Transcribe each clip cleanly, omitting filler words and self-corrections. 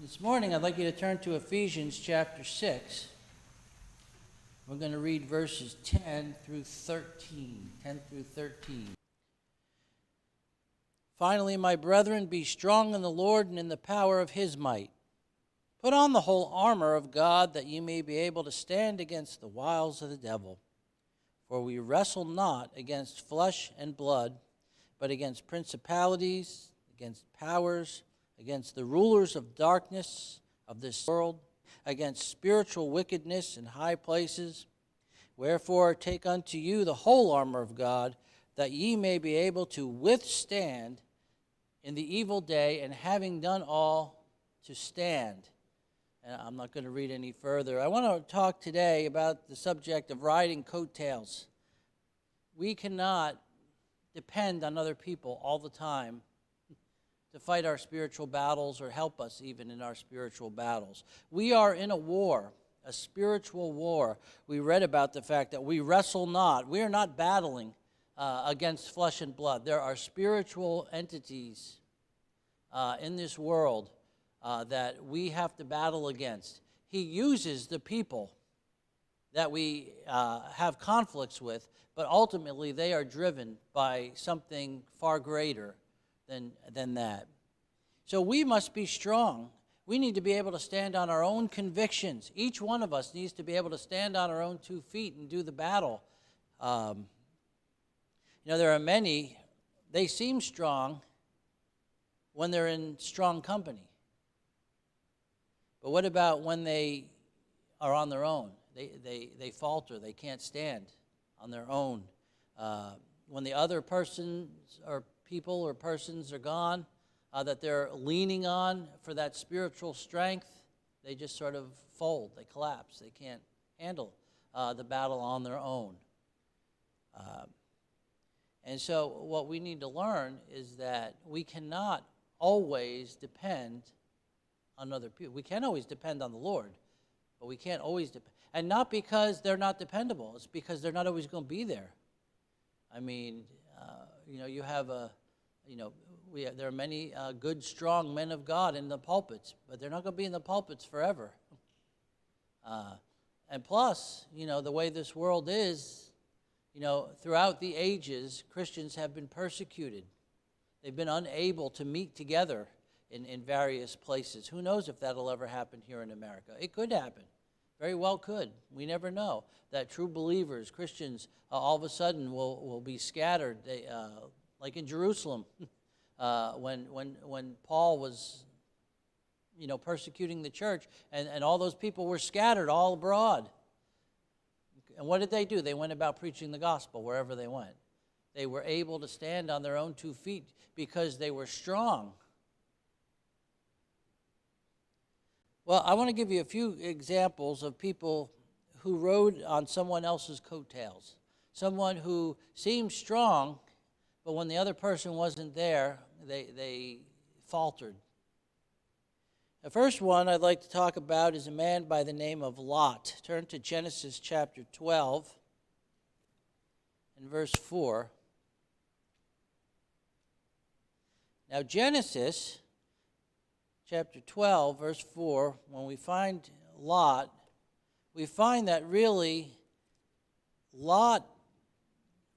This morning, I'd like you to turn to Ephesians chapter 6. We're going to read verses 10 through 13. 10 through 13. Finally, my brethren, be strong in the Lord and in the power of his might. Put on the whole armor of God, that ye may be able to stand against the wiles of the devil. For we wrestle not against flesh and blood, but against principalities, against powers, against the rulers of darkness of this world, against spiritual wickedness in high places. Wherefore take unto you the whole armor of God, that ye may be able to withstand in the evil day, and having done all, to stand. And I'm not going to read any further. I want to talk today about the subject of riding coattails. We cannot depend on other people all the time to fight our spiritual battles or help us even in our spiritual battles. We are in a war, a spiritual war. We read about the fact that we wrestle not. We are not battling against flesh and blood. There are spiritual entities in this world that we have to battle against. He uses the people that we have conflicts with, but ultimately they are driven by something far greater than that. So we must be strong. We need to be able to stand on our own convictions. Each one of us needs to be able to stand on our own 2 feet and do the battle. There are many, they seem strong when they're in strong company. But what about when they are on their own? They falter, they can't stand on their own. When the other persons or people or persons are gone, that they're leaning on for that spiritual strength, they just sort of fold, they collapse. They can't handle the battle on their own. And so what we need to learn is that we cannot always depend on other people. We can always depend on the Lord, but we can't always depend. And not because they're not dependable, it's because they're not always going to be there. I mean, you have there are many good, strong men of God in the pulpits, but they're not going to be in the pulpits forever. And plus, the way this world is, throughout the ages, Christians have been persecuted. They've been unable to meet together in various places. Who knows if that'll ever happen here in America? It could happen. Very well could. We never know. That true believers, Christians, all of a sudden will be scattered, like in Jerusalem, when Paul was, persecuting the church, and all those people were scattered all abroad. And what did they do? They went about preaching the gospel wherever they went. They were able to stand on their own 2 feet because they were strong. Well, I want to give you a few examples of people who rode on someone else's coattails. Someone who seemed strong, but when the other person wasn't there, they faltered. The first one I'd like to talk about is a man by the name of Lot. Turn to Genesis chapter 12 and verse 4. Now, Genesis chapter 12, verse 4, when we find Lot, we find that really Lot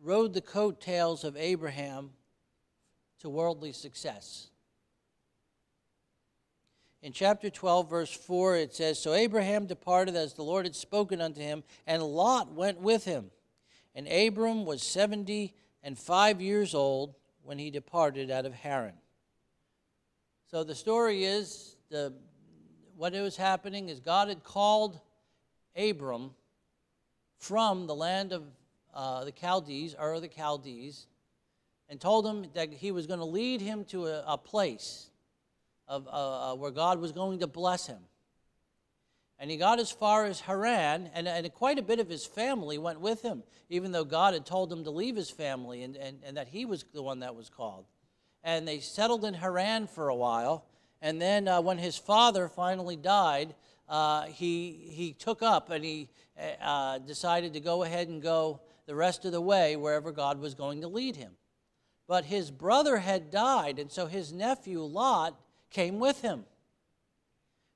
rode the coattails of Abraham to worldly success. In chapter 12, verse 4, it says, So Abraham departed as the Lord had spoken unto him, and Lot went with him. And Abram was 75 years old when he departed out of Haran. So the story is, what was happening is God had called Abram from the land of the Chaldees, Ur of the Chaldees, and told him that he was going to lead him to a place of where God was going to bless him. And he got as far as Haran, and quite a bit of his family went with him, even though God had told him to leave his family and that he was the one that was called. And they settled in Haran for a while, and then when his father finally died, he took up and he decided to go ahead and go the rest of the way wherever God was going to lead him. But his brother had died, and so his nephew Lot came with him.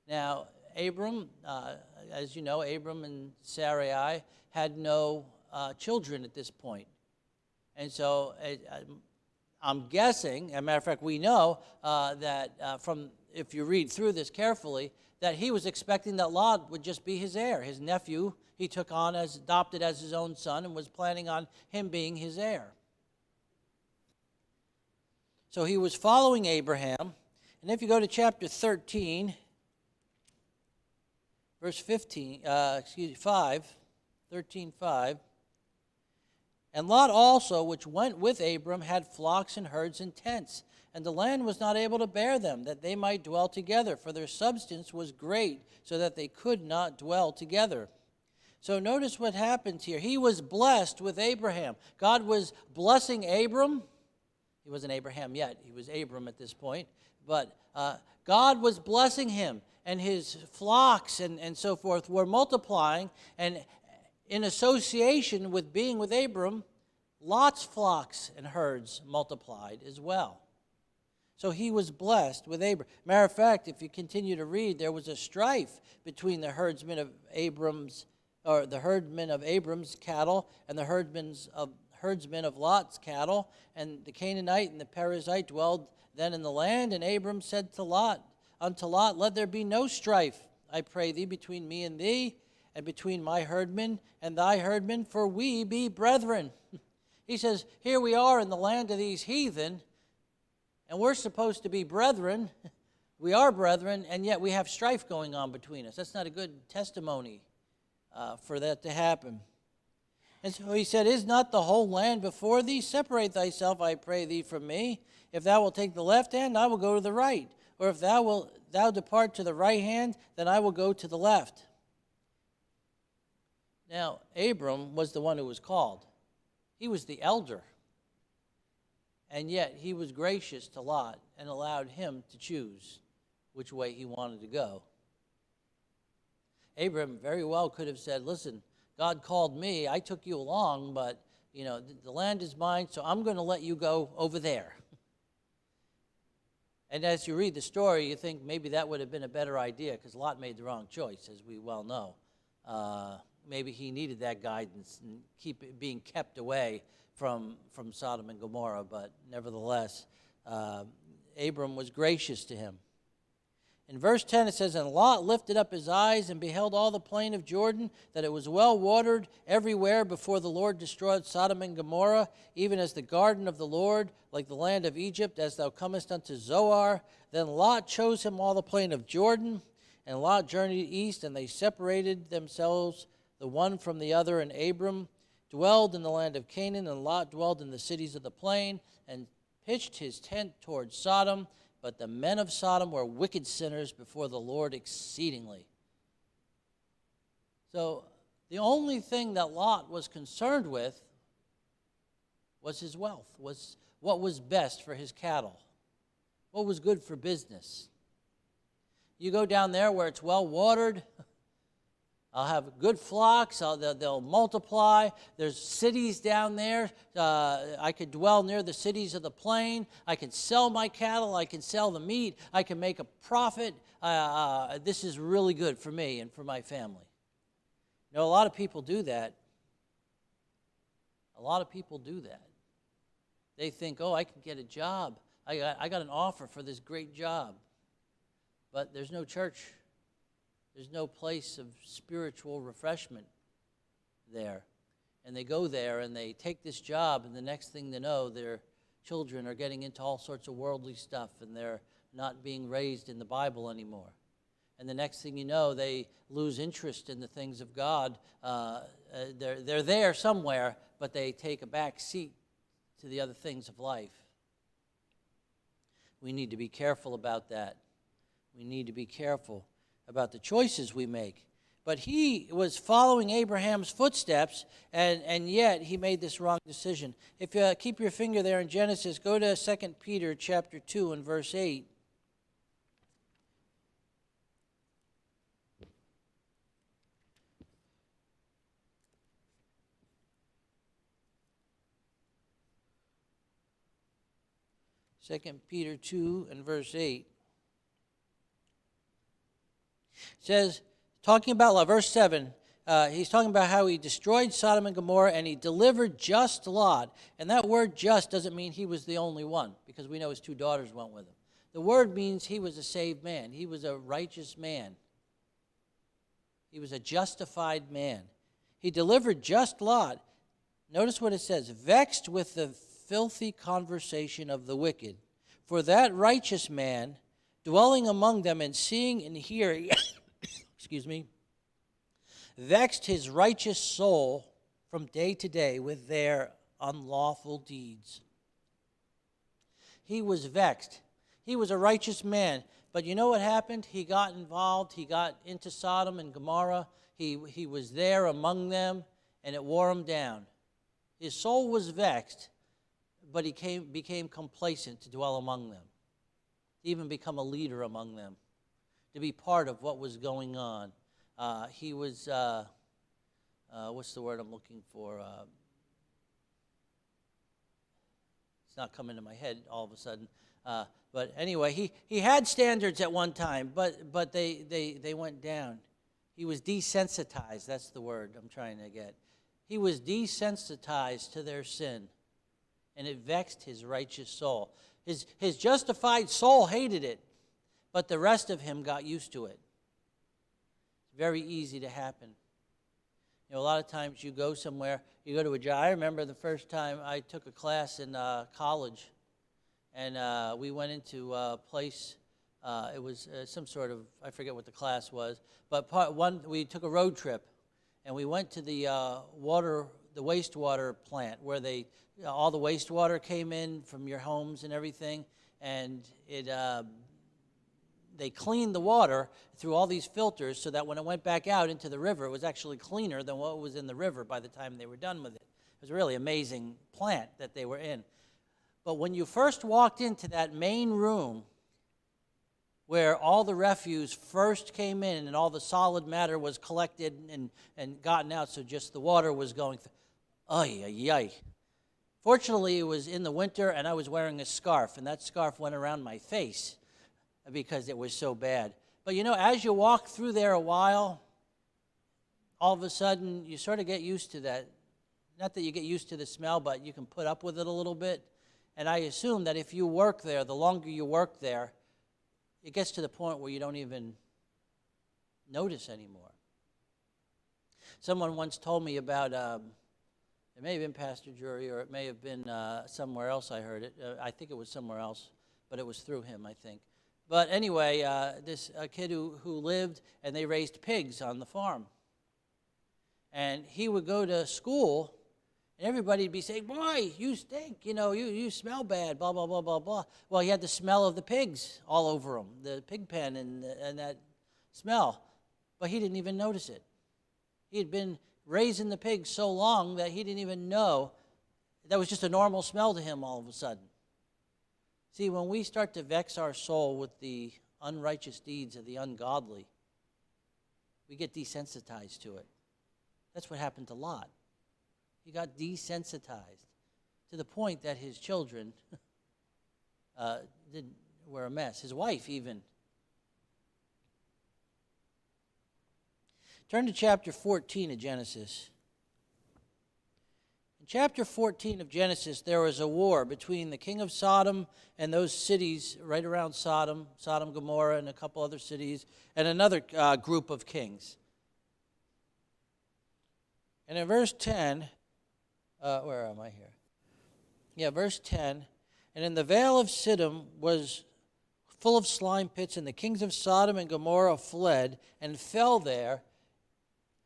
Now, Abram, as you know, Abram and Sarai had no children at this point. And so I'm guessing, as a matter of fact, we know that from, if you read through this carefully, that he was expecting that Lot would just be his heir. His nephew, he took on as adopted as his own son and was planning on him being his heir. So he was following Abraham. And if you go to chapter 13, verse 5, 13:5. And Lot also, which went with Abram, had flocks and herds and tents, and the land was not able to bear them, that they might dwell together, for their substance was great, so that they could not dwell together. So notice what happens here. He was blessed with Abraham. God was blessing Abram. He wasn't Abraham yet. He was Abram at this point. But God was blessing him, and his flocks and so forth were multiplying. And in association with being with Abram, Lot's flocks and herds multiplied as well. So he was blessed with Abram. Matter of fact, if you continue to read, there was a strife between the herdsmen of Abram's cattle and the herdsmen of Lot's cattle. And the Canaanite and the Perizzite dwelled then in the land. And Abram said unto Lot, let there be no strife, I pray thee, between me and thee, and between my herdmen and thy herdmen, for we be brethren. He says, here we are in the land of these heathen, and we're supposed to be brethren. We are brethren, and yet we have strife going on between us. That's not a good testimony for that to happen. And so he said, is not the whole land before thee? Separate thyself, I pray thee, from me. If thou wilt take the left hand, I will go to the right. Or if thou depart to the right hand, then I will go to the left. Now, Abram was the one who was called. He was the elder. And yet he was gracious to Lot and allowed him to choose which way he wanted to go. Abram very well could have said, listen, God called me, I took you along, but the land is mine, so I'm going to let you go over there. And as you read the story, you think maybe that would have been a better idea, because Lot made the wrong choice, as we well know. Maybe he needed that guidance and being kept away from Sodom and Gomorrah, but nevertheless, Abram was gracious to him. In verse 10 it says, and Lot lifted up his eyes and beheld all the plain of Jordan, that it was well watered everywhere before the Lord destroyed Sodom and Gomorrah, even as the garden of the Lord, like the land of Egypt, as thou comest unto Zoar. Then Lot chose him all the plain of Jordan, and Lot journeyed east, and they separated themselves the one from the other. And Abram dwelled in the land of Canaan, and Lot dwelled in the cities of the plain, and pitched his tent toward Sodom. But the men of Sodom were wicked sinners before the Lord exceedingly. So the only thing that Lot was concerned with was his wealth, was what was best for his cattle, what was good for business. You go down there where it's well watered, I'll have good flocks, they'll multiply. There's cities down there. I could dwell near the cities of the plain. I can sell my cattle. I can sell the meat. I can make a profit. This is really good for me and for my family. A lot of people do that. A lot of people do that. They think, I can get a job. I got an offer for this great job. But there's no church. There's no place of spiritual refreshment there. And they go there and they take this job, and the next thing they know, their children are getting into all sorts of worldly stuff, and they're not being raised in the Bible anymore. And the next thing you know, they lose interest in the things of God. They're there somewhere, but they take a back seat to the other things of life. We need to be careful about that. We need to be careful about the choices we make. But he was following Abraham's footsteps, and yet he made this wrong decision. If you keep your finger there in Genesis, go to 2 Peter chapter 2 and verse 8. Second Peter 2 and verse 8. It says, talking about verse 7, he's talking about how he destroyed Sodom and Gomorrah and he delivered just Lot. And that word just doesn't mean he was the only one, because we know his two daughters went with him. The word means he was a saved man. He was a righteous man. He was a justified man. He delivered just Lot. Notice what it says, vexed with the filthy conversation of the wicked. For that righteous man, dwelling among them and seeing and hearing, vexed his righteous soul from day to day with their unlawful deeds. He was vexed. He was a righteous man. But you know what happened? He got involved. He got into Sodom and Gomorrah. He was there among them, and it wore him down. His soul was vexed, but he became complacent to dwell among them, to even become a leader among them, to be part of what was going on. He was, what's the word I'm looking for? It's not coming to my head all of a sudden. But anyway, he had standards at one time, but they went down. He was desensitized. That's the word I'm trying to get. He was desensitized to their sin, and it vexed his righteous soul. His justified soul hated it, but the rest of him got used to it. It's very easy to happen. You know, a lot of times you go somewhere, you go to a job. I remember the first time I took a class in college, and we went into a place. It was some sort of, I forget what the class was, but we took a road trip, and we went to the wastewater plant where all the wastewater came in from your homes and everything, and they cleaned the water through all these filters so that when it went back out into the river, it was actually cleaner than what was in the river by the time they were done with it. It was a really amazing plant that they were in. But when you first walked into that main room where all the refuse first came in and all the solid matter was collected and gotten out, so just the water was going through. Ay, ay, ay. Fortunately, it was in the winter, and I was wearing a scarf, and that scarf went around my face because it was so bad. But you know, as you walk through there a while, all of a sudden, you sort of get used to that. Not that you get used to the smell, but you can put up with it a little bit. And I assume that if you work there, the longer you work there, it gets to the point where you don't even notice anymore. Someone once told me about, it may have been Pastor Jury, or it may have been somewhere else I heard it. I think it was somewhere else, but it was through him, I think. But anyway, this kid who lived, and they raised pigs on the farm. And he would go to school, and everybody would be saying, boy, you stink, you smell bad, blah, blah, blah, blah, blah. Well, he had the smell of the pigs all over him, the pig pen and that smell. But he didn't even notice it. He had been raising the pigs so long that he didn't even know. That was just a normal smell to him all of a sudden. See, when we start to vex our soul with the unrighteous deeds of the ungodly, we get desensitized to it. That's what happened to Lot. He got desensitized to the point that his children were a mess. His wife even. Turn to chapter 14 of Genesis. In chapter 14 of Genesis, there was a war between the king of Sodom and those cities right around Sodom, Gomorrah, and a couple other cities, and another group of kings. And in verse 10, where am I here? Yeah, verse 10. And in the vale of Siddim was full of slime pits, and the kings of Sodom and Gomorrah fled and fell there,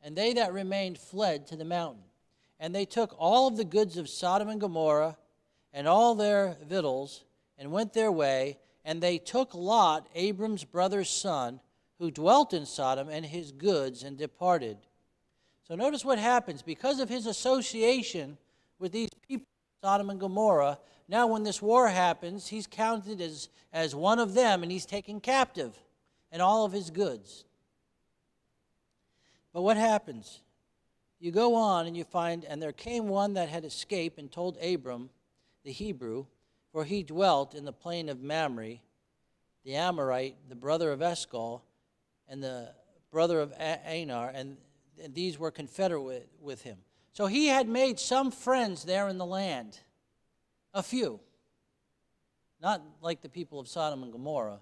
and they that remained fled to the mountain. And they took all of the goods of Sodom and Gomorrah and all their victuals and went their way, and they took Lot, Abram's brother's son, who dwelt in Sodom, and his goods, and departed. So notice what happens. Because of his association with these people, Sodom and Gomorrah, now when this war happens, he's counted as one of them, and he's taken captive, and all of his goods. But what happens? You go on and you find, and there came one that had escaped and told Abram, the Hebrew, for he dwelt in the plain of Mamre, the Amorite, the brother of Eshcol, and the brother of Anar, and these were confederate with him. So he had made some friends there in the land, a few. Not like the people of Sodom and Gomorrah,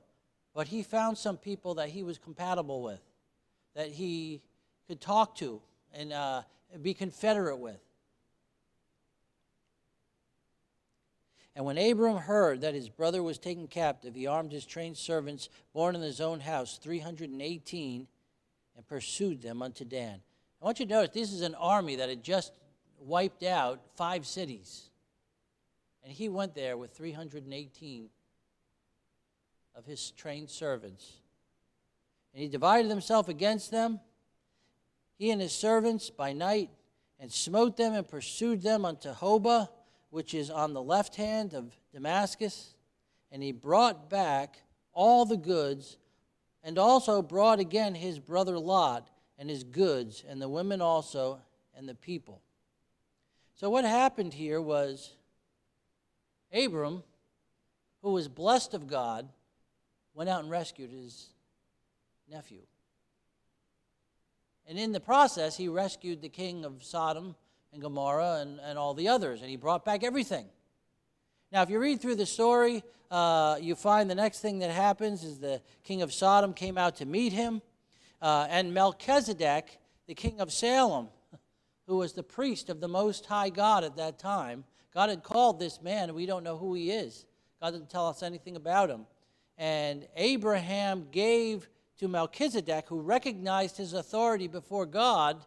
but he found some people that he was compatible with, that he could talk to and be confederate with. And when Abram heard that his brother was taken captive, he armed his trained servants born in his own house, 318, and pursued them unto Dan. I want you to notice this is an army that had just wiped out 5 cities. And he went there with 318 of his trained servants. And he divided himself against them, he and his servants, by night, and smote them and pursued them unto Hobah, which is on the left hand of Damascus. And he brought back all the goods, and also brought again his brother Lot and his goods, and the women also, and the people. So what happened here was Abram, who was blessed of God, went out and rescued his nephew. And in the process, he rescued the king of Sodom and Gomorrah and all the others, and he brought back everything. Now, if you read through the story, you find the next thing that happens is the king of Sodom came out to meet him, and Melchizedek, the king of Salem, who was the priest of the Most High God at that time, God had called this man, and we don't know who he is. God didn't tell us anything about him. And Abraham gave to Melchizedek, who recognized his authority before God,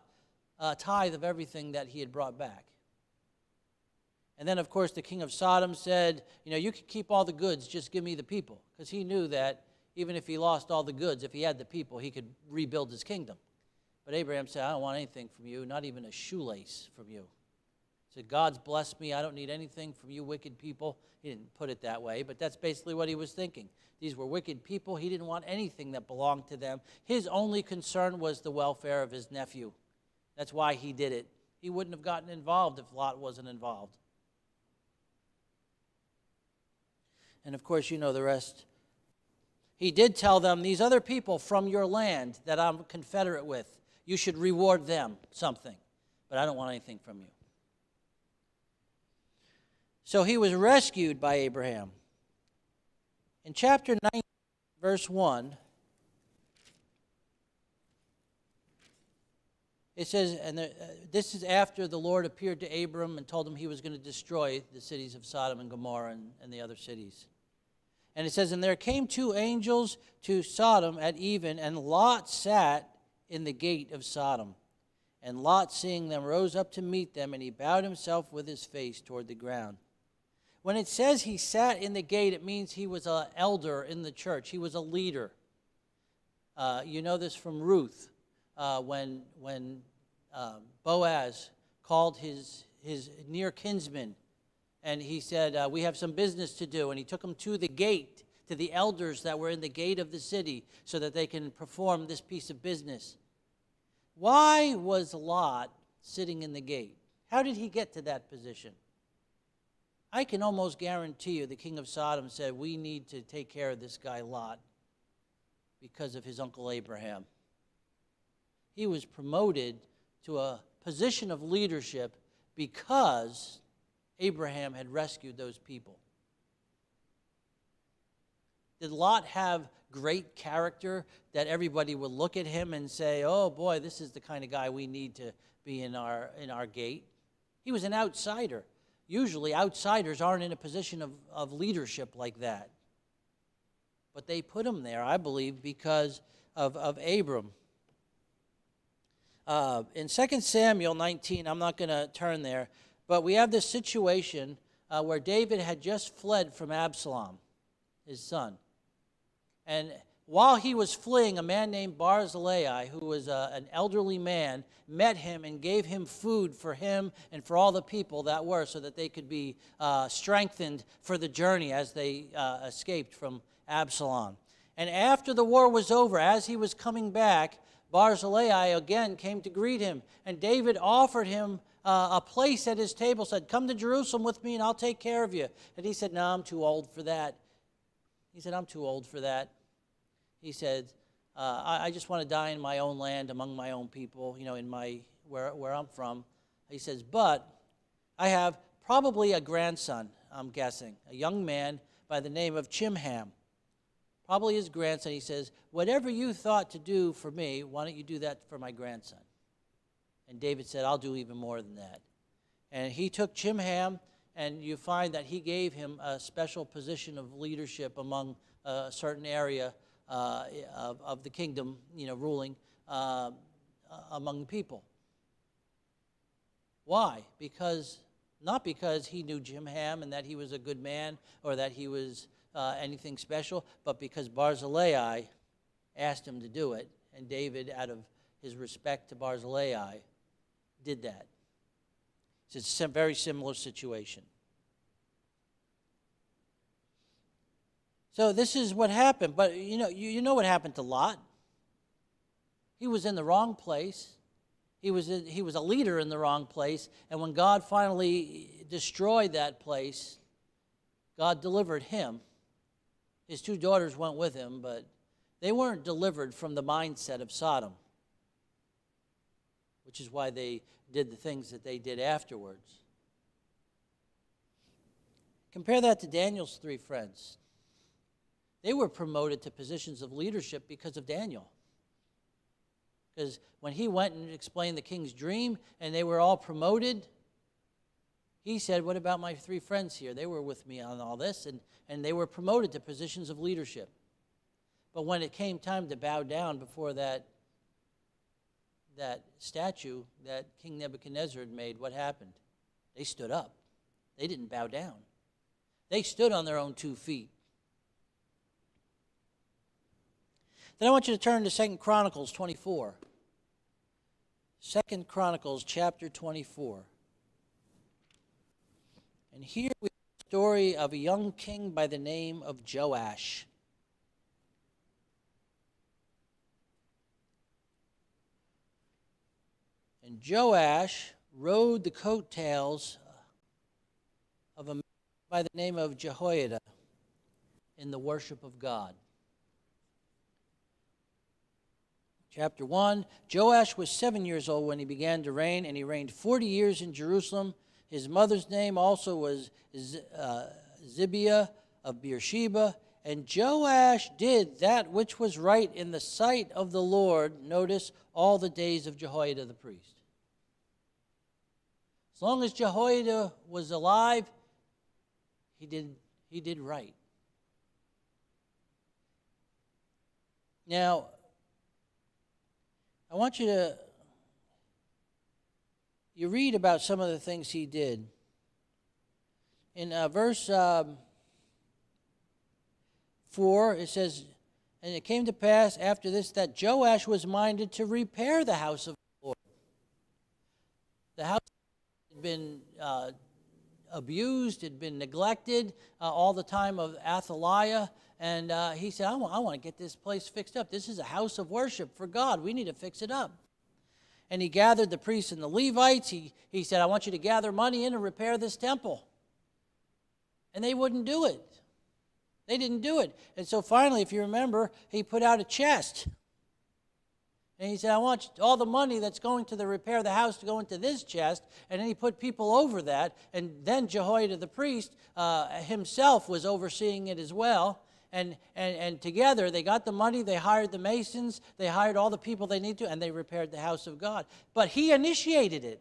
a tithe of everything that he had brought back. And then, of course, the king of Sodom said, you can keep all the goods, just give me the people. Because he knew that even if he lost all the goods, if he had the people, he could rebuild his kingdom. But Abraham said, I don't want anything from you, not even a shoelace from you. He said, God's blessed me. I don't need anything from you wicked people. He didn't put it that way, but that's basically what he was thinking. These were wicked people. He didn't want anything that belonged to them. His only concern was the welfare of his nephew. That's why he did it. He wouldn't have gotten involved if Lot wasn't involved. And of course, you know the rest. He did tell them, these other people from your land that I'm confederate with, you should reward them something, but I don't want anything from you. So he was rescued by Abraham. In chapter 9, verse 1, it says, this is after the Lord appeared to Abram and told him he was going to destroy the cities of Sodom and Gomorrah and the other cities. And it says, and there came 2 angels to Sodom at even, and Lot sat in the gate of Sodom. And Lot, seeing them, rose up to meet them, and he bowed himself with his face toward the ground. When it says he sat in the gate, it means he was an elder in the church. He was a leader. You know this from Ruth, when Boaz called his near kinsman, and he said, we have some business to do. And he took him to the gate, to the elders that were in the gate of the city, so that they can perform this piece of business. Why was Lot sitting in the gate? How did he get to that position? I can almost guarantee you the king of Sodom said, we need to take care of this guy Lot because of his uncle Abraham. He was promoted to a position of leadership because Abraham had rescued those people. Did Lot have great character that everybody would look at him and say, oh boy, this is the kind of guy we need to be in our gate? He was an outsider. Usually outsiders aren't in a position of leadership like that. But they put him there, I believe, because of Abram. In 2 Samuel 19, I'm not going to turn there, but we have this situation where David had just fled from Absalom, his son. And while he was fleeing, a man named Barzillai, who was an elderly man, met him and gave him food for him and for all the people that were, so that they could be strengthened for the journey as they escaped from Absalom. And after the war was over, as he was coming back, Barzillai again came to greet him. And David offered him a place at his table, said, come to Jerusalem with me and I'll take care of you. And he said, no, I'm too old for that. He said, I'm too old for that. He said, I just want to die in my own land among my own people, in where I'm from. He says, but I have probably a grandson, I'm guessing, a young man by the name of Chimham. Probably his grandson. He says, whatever you thought to do for me, why don't you do that for my grandson? And David said, I'll do even more than that. And he took Chimham, and you find that he gave him a special position of leadership among a certain area of the kingdom, ruling among the people. Why? Not because he knew Chimham and that he was a good man or that he was anything special, but because Barzillai asked him to do it, and David, out of his respect to Barzillai, did that. It's a very similar situation. So this is what happened, but you know what happened to Lot. He was in the wrong place. He was a leader in the wrong place, and when God finally destroyed that place, God delivered him. His 2 daughters went with him, but they weren't delivered from the mindset of Sodom, which is why they did the things that they did afterwards. Compare that to Daniel's 3 friends. They were promoted to positions of leadership because of Daniel. Because when he went and explained the king's dream and they were all promoted, he said, what about my 3 friends here? They were with me on all this, and they were promoted to positions of leadership. But when it came time to bow down before that statue that King Nebuchadnezzar had made, what happened? They stood up. They didn't bow down. They stood on their own 2 feet. Then I want you to turn to 2 Chronicles 24. 2 Chronicles chapter 24. And here we have the story of a young king by the name of Joash. And Joash rode the coattails of a man by the name of Jehoiada in the worship of God. Chapter 1, Joash was 7 years old when he began to reign, and he reigned 40 years in Jerusalem. His mother's name also was Zibiah of Beersheba. And Joash did that which was right in the sight of the Lord, notice, all the days of Jehoiada the priest. As long as Jehoiada was alive, he did right. Now, I want you read about some of the things he did. In verse 4, it says, and it came to pass after this that Joash was minded to repair the house of the Lord. The house had been abused, had been neglected all the time of Athaliah. And he said, I want to get this place fixed up. This is a house of worship for God. We need to fix it up. And he gathered the priests and the Levites. He said, I want you to gather money in and repair this temple. And they wouldn't do it. They didn't do it. And so finally, if you remember, he put out a chest. And he said, I want all the money that's going to the repair of the house to go into this chest. And then he put people over that. And then Jehoiada the priest himself was overseeing it as well. And together they got the money, they hired the masons, they hired all the people they need to, and they repaired the house of God. But he initiated it.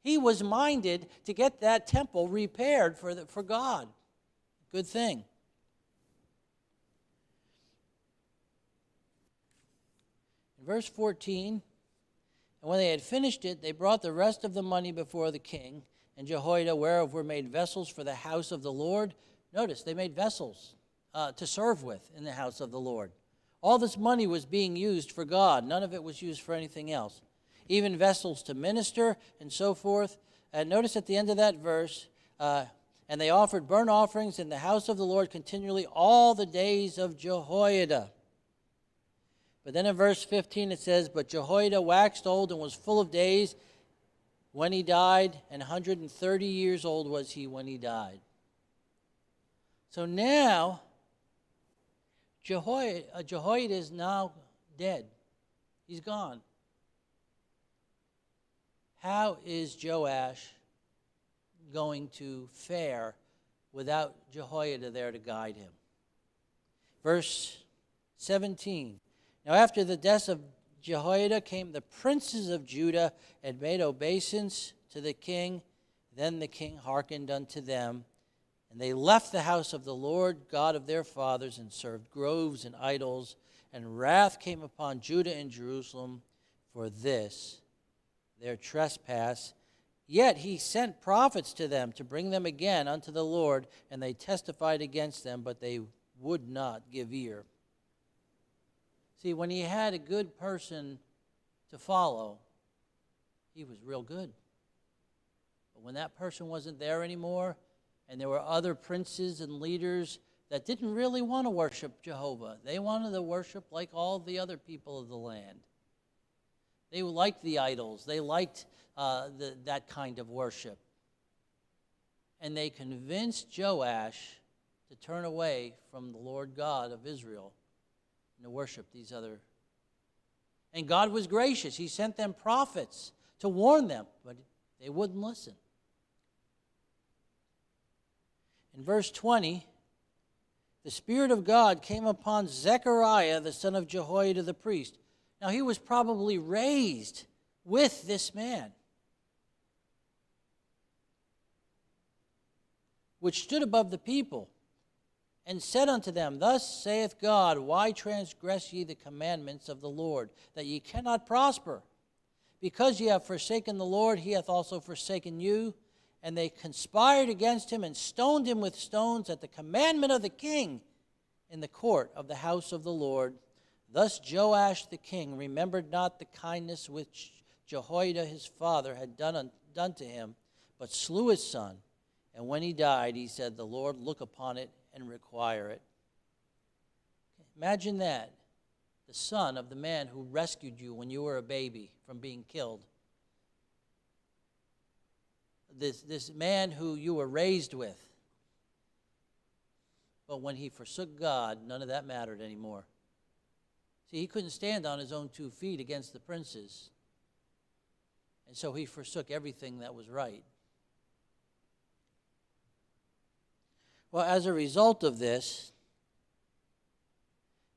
He was minded to get that temple repaired for God. Good thing. In verse 14, and when they had finished it, they brought the rest of the money before the king and Jehoiada, whereof were made vessels for the house of the Lord. Notice, they made vessels to serve with in the house of the Lord. All this money was being used for God. None of it was used for anything else. Even vessels to minister and so forth. And notice at the end of that verse, and they offered burnt offerings in the house of the Lord continually all the days of Jehoiada. But then in verse 15 it says, but Jehoiada waxed old and was full of days when he died, and 130 years old was he when he died. So now, Jehoiada is now dead. He's gone. How is Joash going to fare without Jehoiada there to guide him? Verse 17. Now after the death of Jehoiada came the princes of Judah and made obeisance to the king. Then the king hearkened unto them, and they left the house of the Lord God of their fathers and served groves and idols. And wrath came upon Judah and Jerusalem for this, their trespass. Yet he sent prophets to them to bring them again unto the Lord, and they testified against them, but they would not give ear. See, when he had a good person to follow, he was real good. But when that person wasn't there anymore, and there were other princes and leaders that didn't really want to worship Jehovah, they wanted to worship like all the other people of the land. They liked the idols. They liked that kind of worship. And they convinced Joash to turn away from the Lord God of Israel and to worship these other. And God was gracious. He sent them prophets to warn them, but they wouldn't listen. In verse 20, the Spirit of God came upon Zechariah, the son of Jehoiada the priest. Now, he was probably raised with this man, which stood above the people, and said unto them, Thus saith God, Why transgress ye the commandments of the Lord, that ye cannot prosper? Because ye have forsaken the Lord, he hath also forsaken you. And they conspired against him and stoned him with stones at the commandment of the king in the court of the house of the Lord. Thus Joash the king remembered not the kindness which Jehoiada his father had done to him, but slew his son. And when he died, he said, The Lord look upon it and require it. Imagine that. The son of the man who rescued you when you were a baby from being killed. This man who you were raised with. But when he forsook God, none of that mattered anymore. See, he couldn't stand on his own 2 feet against the princes. And so he forsook everything that was right. Well, as a result of this,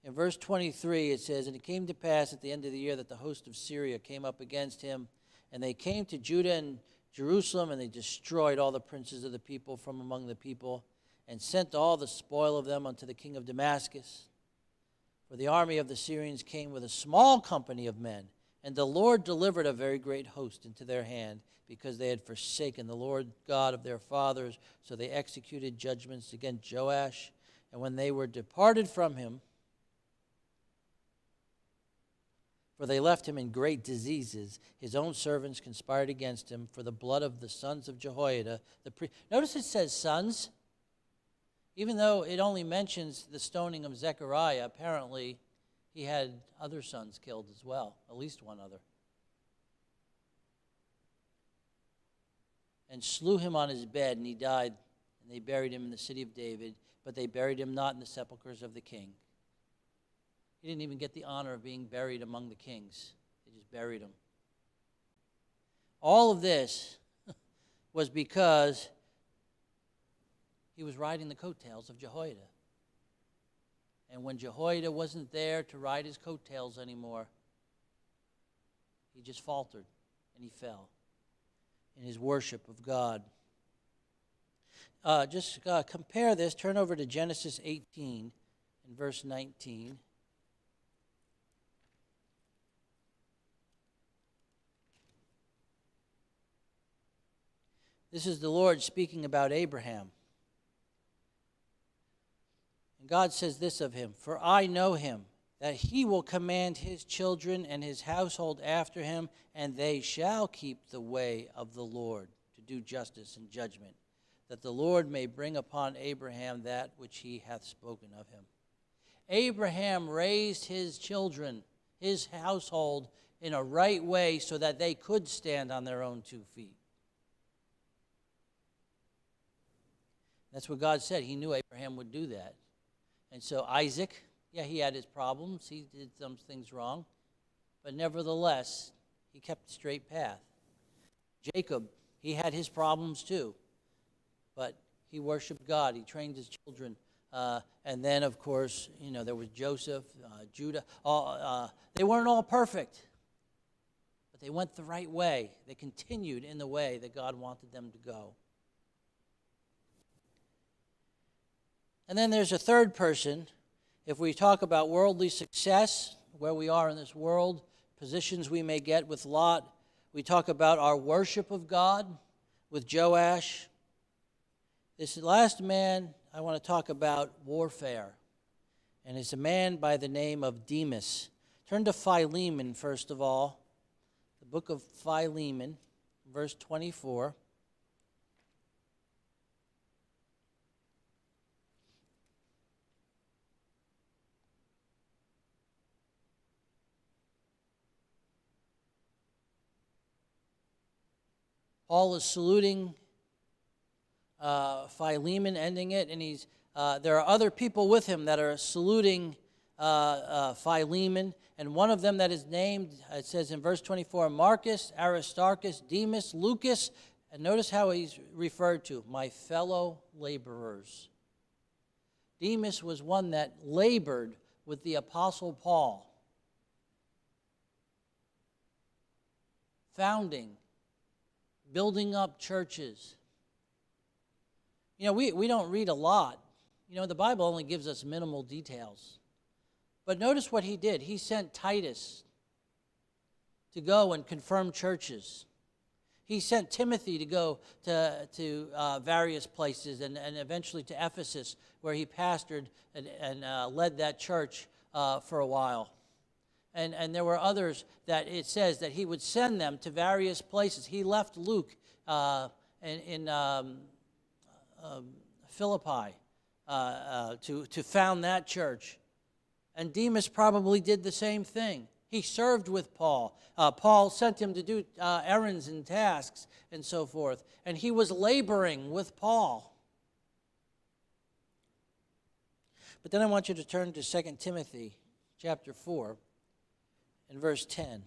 in verse 23 it says, And it came to pass at the end of the year that the host of Syria came up against him, and they came to Judah and Jerusalem, and they destroyed all the princes of the people from among the people, and sent all the spoil of them unto the king of Damascus. For the army of the Syrians came with a small company of men, and the Lord delivered a very great host into their hand, because they had forsaken the Lord God of their fathers. So they executed judgments against Joash. And when they were departed from him, for they left him in great diseases, his own servants conspired against him for the blood of the sons of Jehoiada. Notice it says sons. Even though it only mentions the stoning of Zechariah, apparently he had other sons killed as well, at least one other. And slew him on his bed, and he died, and they buried him in the city of David, but they buried him not in the sepulchres of the king. He didn't even get the honor of being buried among the kings. They just buried him. All of this was because he was riding the coattails of Jehoiada. And when Jehoiada wasn't there to ride his coattails anymore, he just faltered and he fell in his worship of God. Compare this. Turn over to Genesis 18 and verse 19. This is the Lord speaking about Abraham. And God says this of him, For I know him, that he will command his children and his household after him, and they shall keep the way of the Lord to do justice and judgment, that the Lord may bring upon Abraham that which he hath spoken of him. Abraham raised his children, his household, in a right way so that they could stand on their own 2 feet. That's what God said. He knew Abraham would do that. And so Isaac, Yeah, he had his problems. He did some things wrong. But nevertheless, he kept the straight path. Jacob, he had his problems too. But he worshiped God. He trained his children. And then, of course, there was Joseph, Judah. They weren't all perfect. But they went the right way. They continued in the way that God wanted them to go. And then there's a third person. If we talk about worldly success, where we are in this world, positions we may get with Lot, we talk about our worship of God with Joash. This last man I want to talk about warfare, and it's a man by the name of Demas. Turn to Philemon, first of all, the book of Philemon, verse 24. Paul is saluting Philemon, ending it, and there are other people with him that are saluting Philemon, and one of them that is named, it says in verse 24, Marcus, Aristarchus, Demas, Lucas, and notice how he's referred to, my fellow laborers. Demas was one that labored with the Apostle Paul, founding, building up churches. We don't read a lot. The Bible only gives us minimal details. But notice what he did. He sent Titus to go and confirm churches. He sent Timothy to go to various places and eventually to Ephesus, where he pastored and led that church for a while. And there were others that it says that he would send them to various places. He left Luke in Philippi to found that church. And Demas probably did the same thing. He served with Paul. Paul sent him to do errands and tasks and so forth. And he was laboring with Paul. But then I want you to turn to 2 Timothy chapter 4. In verse 10, it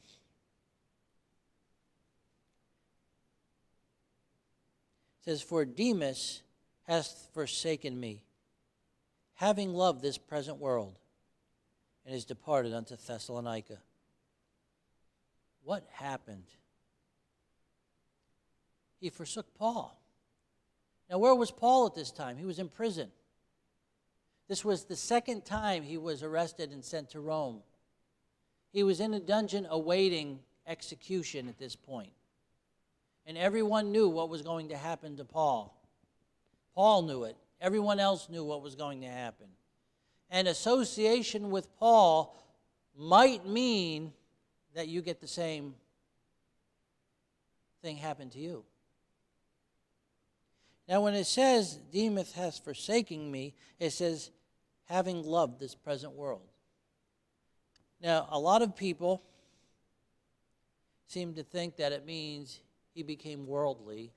says, For Demas hath forsaken me, having loved this present world, and is departed unto Thessalonica. What happened? He forsook Paul. Now, where was Paul at this time? He was in prison. This was the second time he was arrested and sent to Rome. He was in a dungeon awaiting execution at this point. And everyone knew what was going to happen to Paul. Paul knew it. Everyone else knew what was going to happen. And association with Paul might mean that you get the same thing happen to you. Now, when it says, Demas hath forsaken me, it says, having loved this present world. Now, a lot of people seem to think that it means he became worldly,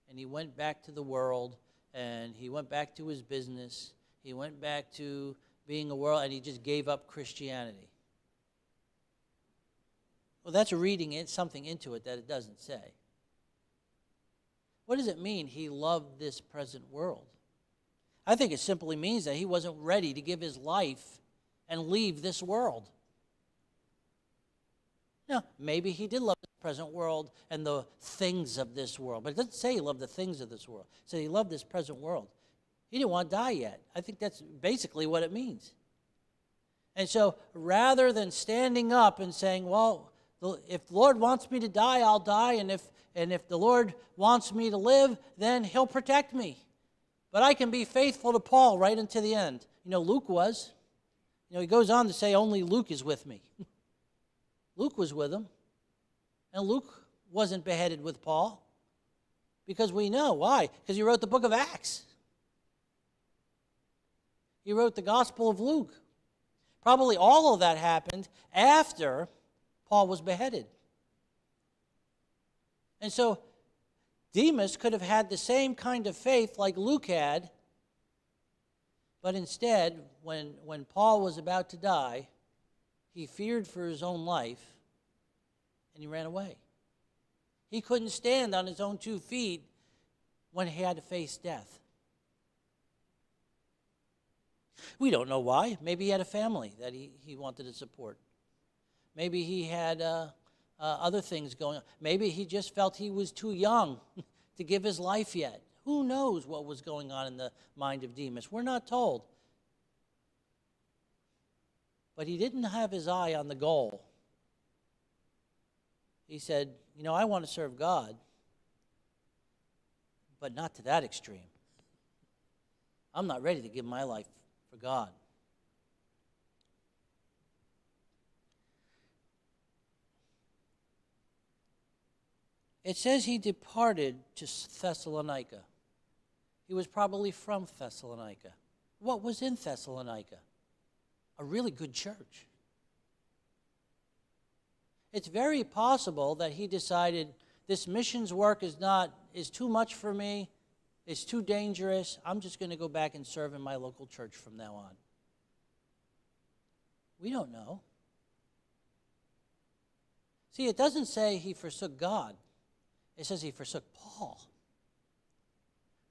and he went back to the world, and he went back to his business, he went back to being a world, and he just gave up Christianity. Well, that's reading something into it that it doesn't say. What does it mean he loved this present world? I think it simply means that he wasn't ready to give his life and leave this world. Now, maybe he did love the present world and the things of this world, but it doesn't say he loved the things of this world. It said he loved this present world. He didn't want to die yet. I think that's basically what it means. And so rather than standing up and saying, well, if the Lord wants me to die, I'll die, and if the Lord wants me to live, then he'll protect me. But I can be faithful to Paul right until the end. Luke was. He goes on to say, only Luke is with me. Luke was with him. And Luke wasn't beheaded with Paul. Because we know. Why? Because he wrote the book of Acts. He wrote the Gospel of Luke. Probably all of that happened after Paul was beheaded. And so Demas could have had the same kind of faith like Luke had, But instead, when Paul was about to die, he feared for his own life, and he ran away. He couldn't stand on his own 2 feet when he had to face death. We don't know why. Maybe he had a family that he wanted to support. Maybe he had other things going on. Maybe he just felt he was too young to give his life yet. Who knows what was going on in the mind of Demas? We're not told. But he didn't have his eye on the goal. He said, I want to serve God, but not to that extreme. I'm not ready to give my life for God. It says he departed to Thessalonica. He was probably from Thessalonica. What was in Thessalonica? A really good church. It's very possible that he decided this missions work is too much for me. It's too dangerous. I'm just going to go back and serve in my local church from now on. We don't know. See, it doesn't say he forsook God. It says he forsook Paul.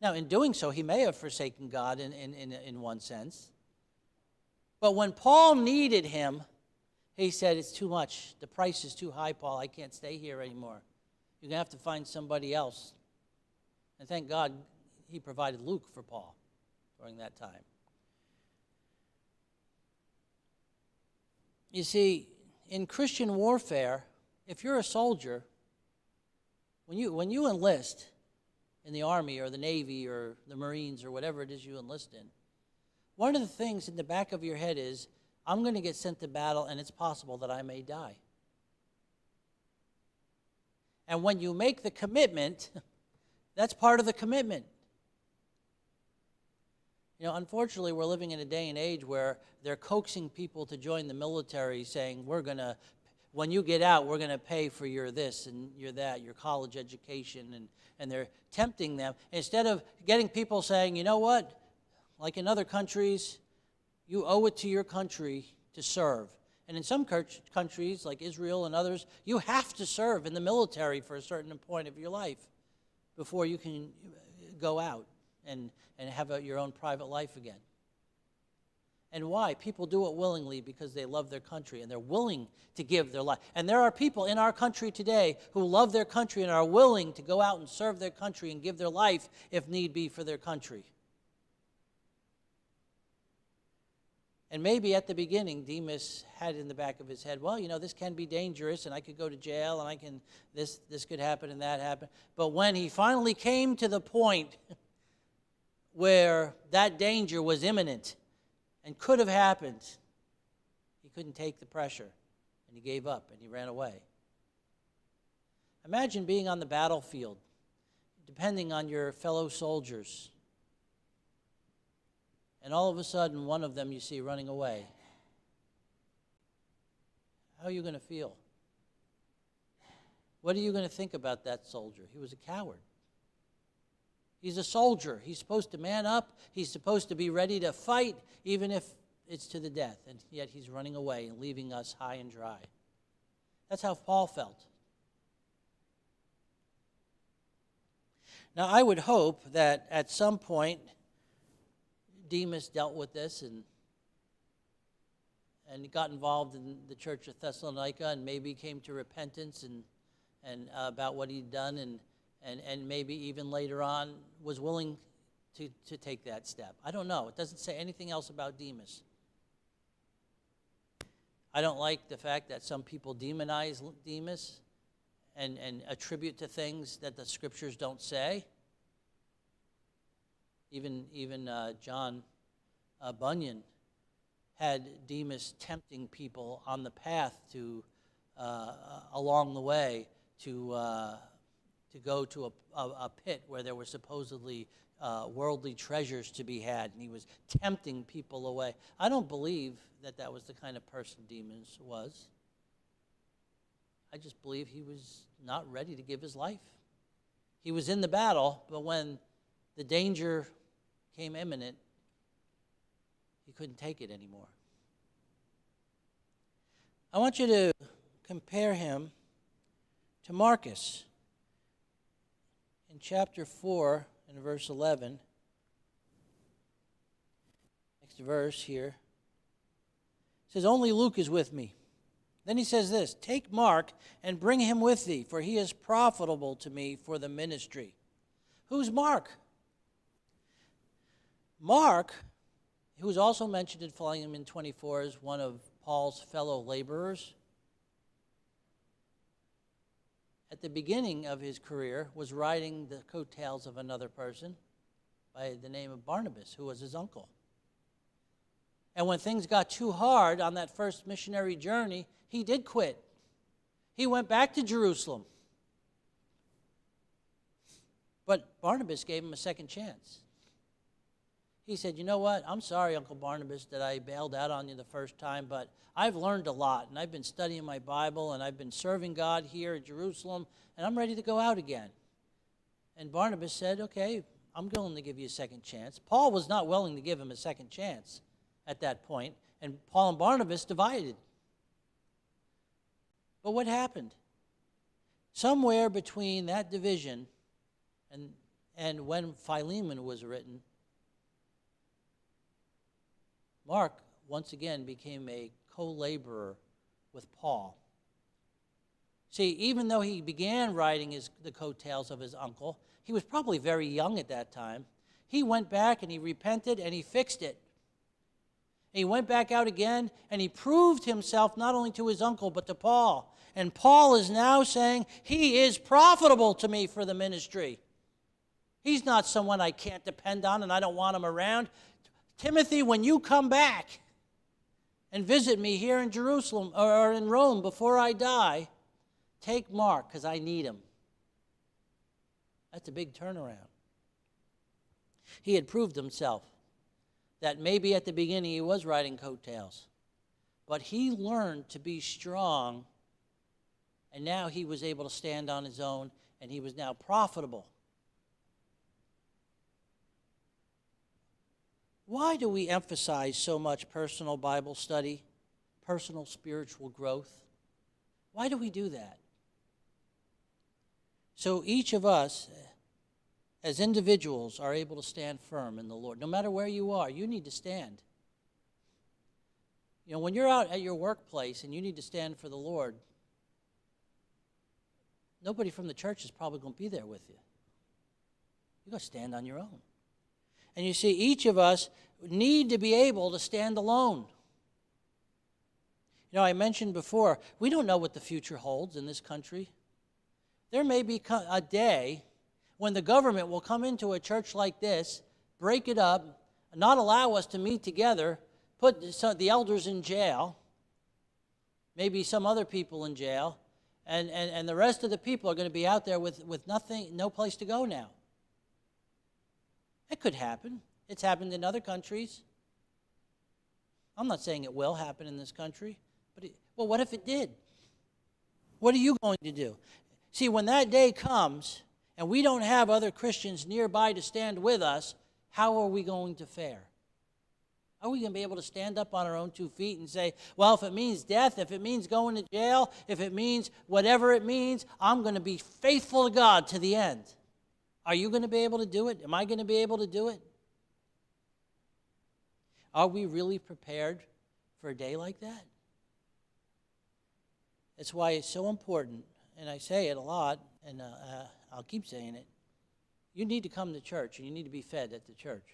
Now, in doing so, he may have forsaken God in one sense. But when Paul needed him, he said, it's too much. The price is too high, Paul. I can't stay here anymore. You're going to have to find somebody else. And thank God he provided Luke for Paul during that time. You see, in Christian warfare, if you're a soldier, when you enlist in the Army or the Navy or the Marines or whatever it is you enlist in, one of the things in the back of your head is, I'm going to get sent to battle and it's possible that I may die. And when you make the commitment, that's part of the commitment. Unfortunately, we're living in a day and age where they're coaxing people to join the military, saying, when you get out, we're going to pay for your this and your that, your college education, and they're tempting them. Instead of getting people saying, you know what, like in other countries, you owe it to your country to serve. And in some countries, like Israel and others, you have to serve in the military for a certain point of your life before you can go out and have your own private life again. And why? People do it willingly because they love their country and they're willing to give their life. And there are people in our country today who love their country and are willing to go out and serve their country and give their life if need be for their country. And maybe at the beginning, Demas had in the back of his head, well, this can be dangerous, and I could go to jail, and this could happen and that happen. But when he finally came to the point where that danger was imminent and could have happened, he couldn't take the pressure, and he gave up, and he ran away. Imagine being on the battlefield, depending on your fellow soldiers, and all of a sudden, one of them you see running away. How are you going to feel? What are you going to think about that soldier? He was a coward. He's a soldier. He's supposed to man up. He's supposed to be ready to fight, even if it's to the death. And yet he's running away and leaving us high and dry. That's how Paul felt. Now, I would hope that at some point, Demas dealt with this and got involved in the church of Thessalonica and maybe came to repentance and about what he'd done and maybe even later on was willing to take that step. I don't know. It doesn't say anything else about Demas. I don't like the fact that some people demonize Demas and attribute to things that the scriptures don't say. Even John Bunyan had Demas tempting people on the path to along the way to go to a pit where there were supposedly worldly treasures to be had, and he was tempting people away. I don't believe that was the kind of person Demas was. I just believe he was not ready to give his life. He was in the battle, but when the danger came imminent, couldn't take it anymore. I want you to compare him to Marcus. In chapter 4, in verse 11, next verse here, it says, "Only Luke is with me." Then he says this, "Take Mark and bring him with thee, for he is profitable to me for the ministry." Who's Mark? Mark, who is also mentioned in Philemon 24 as one of Paul's fellow laborers, at the beginning of his career was riding the coattails of another person by the name of Barnabas, who was his uncle. And when things got too hard on that first missionary journey, he did quit. He went back to Jerusalem. But Barnabas gave him a second chance. He said, "You know what? I'm sorry, Uncle Barnabas, that I bailed out on you the first time, but I've learned a lot, and I've been studying my Bible, and I've been serving God here at Jerusalem, and I'm ready to go out again." And Barnabas said, "Okay, I'm willing to give you a second chance." Paul was not willing to give him a second chance at that point, and Paul and Barnabas divided. But what happened? Somewhere between that division and when Philemon was written, Mark once again became a co-laborer with Paul. See, even though he began riding the coattails of his uncle, he was probably very young at that time. He went back and he repented and he fixed it. And he went back out again and he proved himself not only to his uncle but to Paul. And Paul is now saying, he is profitable to me for the ministry. He's not someone I can't depend on and I don't want him around. Timothy, when you come back and visit me here in Jerusalem or in Rome before I die, take Mark because I need him. That's a big turnaround. He had proved himself that maybe at the beginning he was riding coattails, but he learned to be strong, and now he was able to stand on his own, and he was now profitable. Why do we emphasize so much personal Bible study, personal spiritual growth? Why do we do that? So each of us, as individuals, are able to stand firm in the Lord. No matter where you are, you need to stand. You know, when you're out at your workplace and you need to stand for the Lord, nobody from the church is probably going to be there with you. You've got to stand on your own. And you see, each of us need to be able to stand alone. You know, I mentioned before, we don't know what the future holds in this country. There may be a day when the government will come into a church like this, break it up, not allow us to meet together, put the elders in jail, maybe some other people in jail, and the rest of the people are going to be out there with nothing, no place to go now. It could happen. It's happened in other countries. I'm not saying it will happen in this country, but well, what if it did? What are you going to do? See, when that day comes and we don't have other Christians nearby to stand with us, how are we going to fare? Are we going to be able to stand up on our own 2 feet and say, well, if it means death, if it means going to jail, if it means whatever it means, I'm going to be faithful to God to the end? Are you going to be able to do it? Am I going to be able to do it? Are we really prepared for a day like that? That's why it's so important, and I say it a lot, and I'll keep saying it. You need to come to church, and you need to be fed at the church.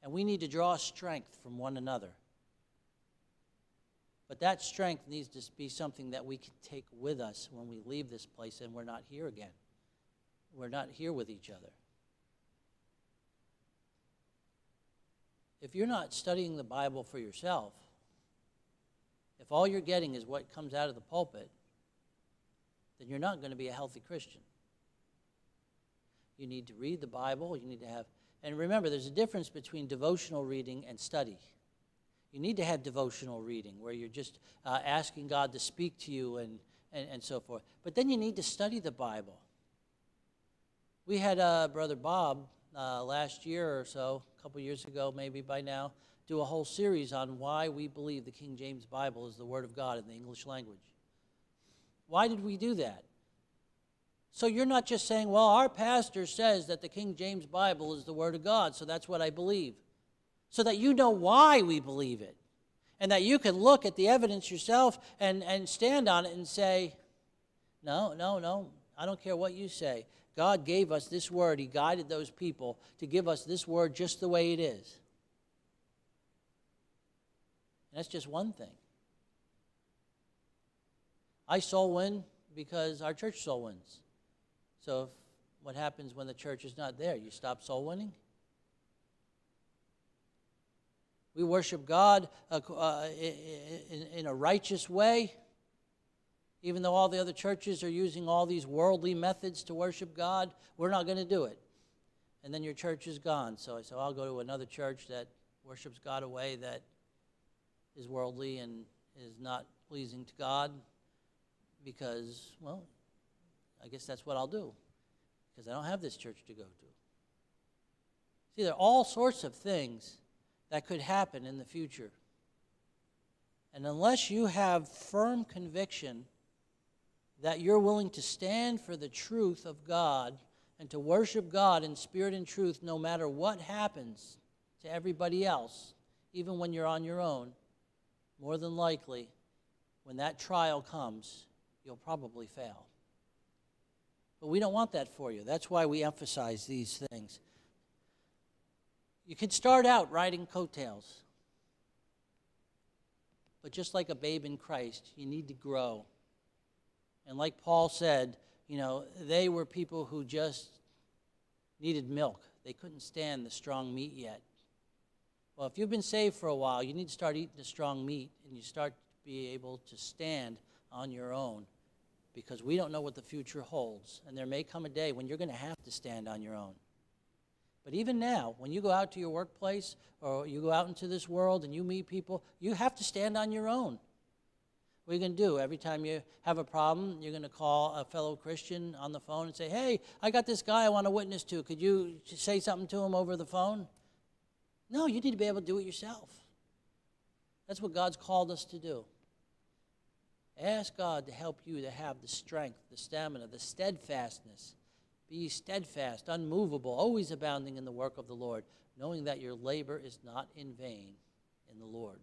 And we need to draw strength from one another. But that strength needs to be something that we can take with us when we leave this place and we're not here again. We're not here with each other. If you're not studying the Bible for yourself, if all you're getting is what comes out of the pulpit, then you're not going to be a healthy Christian. You need to read the Bible. You need to have, and remember, there's a difference between devotional reading and study. You need to have devotional reading where you're just asking God to speak to you and so forth. But then you need to study the Bible. We had Brother Bob last year or so couple years ago, maybe by now, do a whole series on why we believe the King James Bible is the Word of God in the English language. Why did we do that? So you're not just saying, well, our pastor says that the King James Bible is the Word of God, so that's what I believe. So that you know why we believe it. And that you can look at the evidence yourself and stand on it and say, no, I don't care what you say. God gave us this word. He guided those people to give us this word just the way it is. And that's just one thing. I soul win because our church soul wins. So what happens when the church is not there? You stop soul winning? We worship God in a righteous way, even though all the other churches are using all these worldly methods to worship God. We're not going to do it. And then your church is gone. So I said, I'll go to another church that worships God a way that is worldly and is not pleasing to God because, well, I guess that's what I'll do because I don't have this church to go to. See, there are all sorts of things that could happen in the future. And unless you have firm conviction that you're willing to stand for the truth of God and to worship God in spirit and truth no matter what happens to everybody else, even when you're on your own, more than likely, when that trial comes, you'll probably fail. But we don't want that for you. That's why we emphasize these things. You can start out riding coattails. But just like a babe in Christ, you need to grow. And like Paul said, they were people who just needed milk. They couldn't stand the strong meat yet. Well, if you've been saved for a while, you need to start eating the strong meat, and you start to be able to stand on your own, because we don't know what the future holds. And there may come a day when you're going to have to stand on your own. But even now, when you go out to your workplace or you go out into this world and you meet people, you have to stand on your own. What are you going to do? Every time you have a problem, you're going to call a fellow Christian on the phone and say, hey, I got this guy I want to witness to. Could you say something to him over the phone? No, you need to be able to do it yourself. That's what God's called us to do. Ask God to help you to have the strength, the stamina, the steadfastness. Be steadfast, unmovable, always abounding in the work of the Lord, knowing that your labor is not in vain in the Lord.